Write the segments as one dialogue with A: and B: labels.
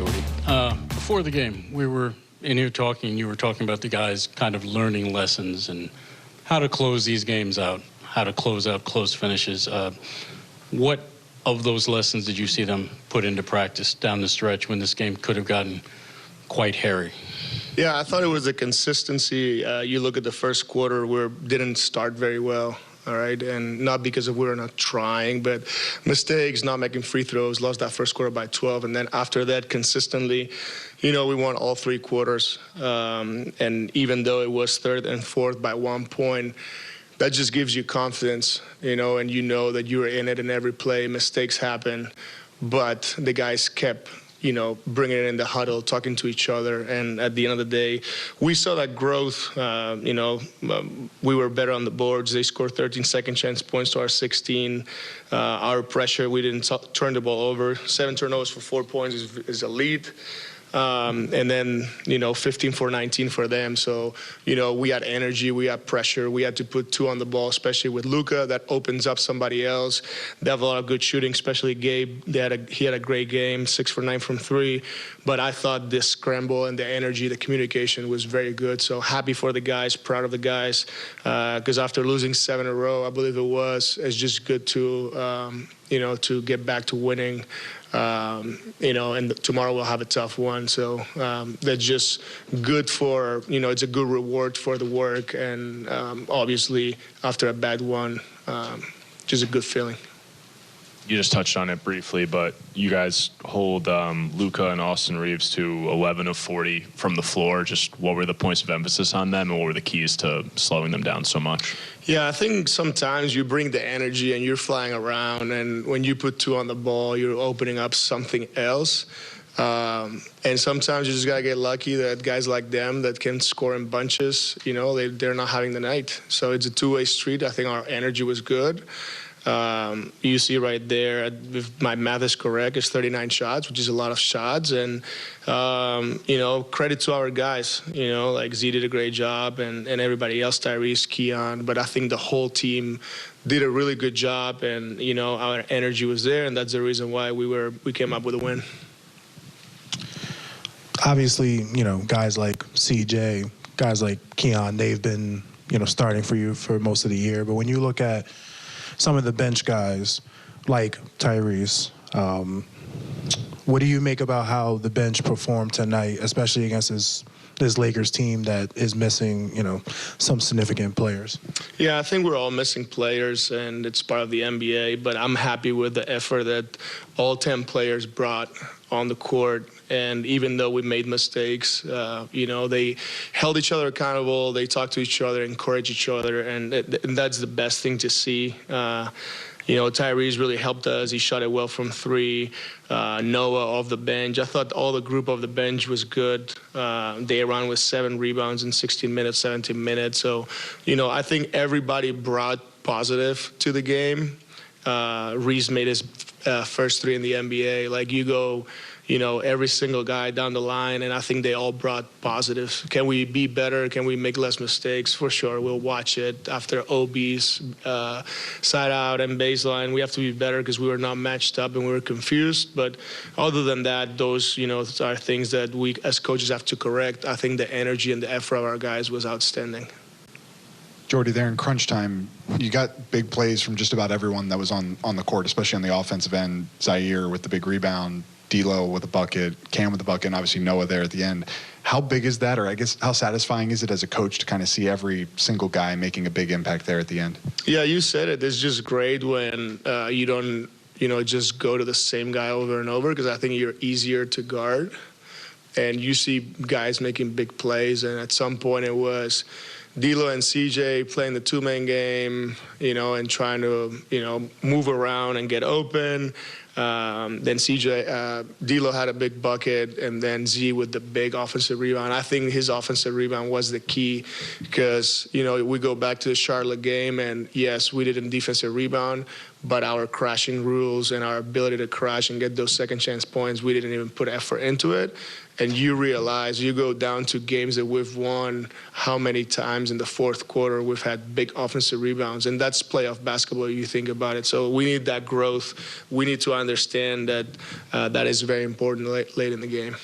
A: Jordi. Before the game, we were in here talking, you were talking about the guys kind of learning lessons and how to close these games out, how to close out close finishes. What of those lessons did you see them put into practice down the stretch when this game could have gotten quite hairy?
B: Yeah, I thought it was the consistency. You look at the first quarter, we didn't start very well. All right, and not because we were not trying, but mistakes, not making free throws, lost that first quarter by 12, and then after that, consistently, we won all three quarters. And even though it was third and fourth by 1 point, that just gives you confidence, and you know that you're in it in every play. Mistakes happen, but the guys kept bringing it in the huddle, talking to each other. And at the end of the day, we saw that growth. We were better on the boards. They scored 13 second chance points to our 16. Our pressure, we didn't turn the ball over. 7 turnovers for 4 points is elite. And then, 15 for 19 for them. So, we had energy, we had pressure. We had to put 2 on the ball, especially with Luka. That opens up somebody else. They have a lot of good shooting, especially Gabe. He had a great game, 6 for 9 from 3. But I thought this scramble and the energy, the communication was very good. So happy for the guys, proud of the guys. Because after losing 7 in a row, I believe it was, it's just good to, to get back to winning. And tomorrow we'll have a tough one. So that's just good for, it's a good reward for the work. And obviously, after a bad one, just a good feeling.
C: You just touched on it briefly, but you guys hold Luka and Austin Reeves to 11 of 40 from the floor. Just what were the points of emphasis on them, and what were the keys to slowing them down so much?
B: Yeah, I think sometimes you bring the energy and you're flying around, and when you put 2 on the ball, you're opening up something else. And sometimes you just got to get lucky that guys like them that can score in bunches, they're not having the night. So it's a two-way street. I think our energy was good. You see right there, if my math is correct, it's 39 shots, which is a lot of shots. And, credit to our guys, like Z did a great job and everybody else, Tyrese, Keon. But I think the whole team did a really good job, and, our energy was there. And that's the reason why we came up with a win.
D: Obviously, guys like CJ, guys like Keon, they've been, starting for you for most of the year. But when you look at some of the bench guys like Tyrese, what do you make about how the bench performed tonight, especially against this Lakers team that is missing, some significant players?
B: Yeah, I think we're all missing players, and it's part of the NBA, but I'm happy with the effort that all 10 players brought on the court. And even though we made mistakes, they held each other accountable, they talked to each other, encouraged each other, and that's the best thing to see. Tyrese really helped us. He shot it well from 3. Noah off the bench. I thought all the group of the bench was good. They ran with 7 rebounds in 16 minutes, 17 minutes. So, I think everybody brought positive to the game. Reese made his first 3 in the NBA. Like, you go, every single guy down the line, and I think they all brought positives. Can we be better? Can we make less mistakes? For sure, we'll watch it after OB's side out and baseline. We have to be better because we were not matched up and we were confused. But other than that, those, are things that we as coaches have to correct. I think the energy and the effort of our guys was outstanding.
E: Jordi, there in crunch time, you got big plays from just about everyone that was on the court, especially on the offensive end. Zaire with the big rebound, D'Lo with a bucket, Cam with a bucket, and obviously Noah there at the end. How big is that, or I guess how satisfying is it as a coach to kind of see every single guy making a big impact there at the end? Yeah,
B: you said it. It's just great when you don't, just go to the same guy over and over, because I think you're easier to guard. And you see guys making big plays, and at some point it was D'Lo and CJ playing the 2-man game, and trying to, move around and get open. Then D'Lo had a big bucket, and then Z with the big offensive rebound. I think his offensive rebound was the key because, we go back to the Charlotte game, and yes, we didn't defensive rebound, but our crashing rules and our ability to crash and get those second chance points, we didn't even put effort into it. And you realize, you go down to games that we've won, how many times in the fourth quarter we've had big offensive rebounds. And that's playoff basketball, you think about it. So we need that growth. We need to understand that that is very important late in the game.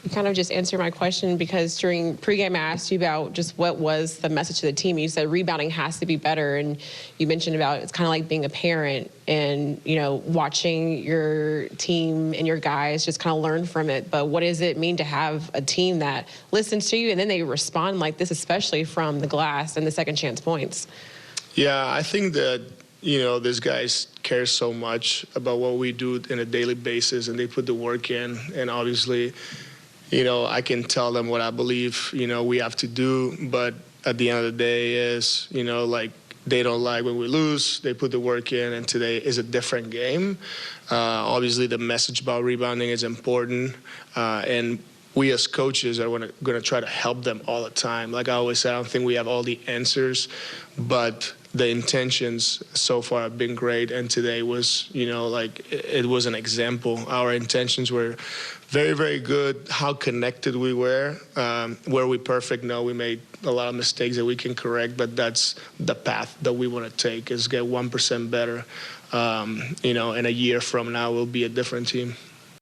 F: You kind of just answered my question, because during pregame I asked you about just what was the message to the team. You said rebounding has to be better, and you mentioned about it's kind of like being a parent and, you know, watching your team and your guys just kind of learn from it. But what does it mean to have a team that listens to you and then they respond like this, especially from the glass and the second chance points?
B: Yeah, I think that, you know, these guys care so much about what we do on a daily basis, and they put the work in. And obviously, you know, I can tell them what I believe, you know, we have to do. But at the end of the day is, you know, like, they don't like when we lose. They put the work in, and today is a different game. Obviously, the message about rebounding is important. And we as coaches are going to try to help them all the time. Like I always say, I don't think we have all the answers, but the intentions so far have been great. And today was, you know, like, it was an example. Our intentions were very, very good. How connected we were. Were we perfect? No, we made a lot of mistakes that we can correct, but that's the path that we want to take, is get 1% better. You know, and a year from now, we'll be a different team.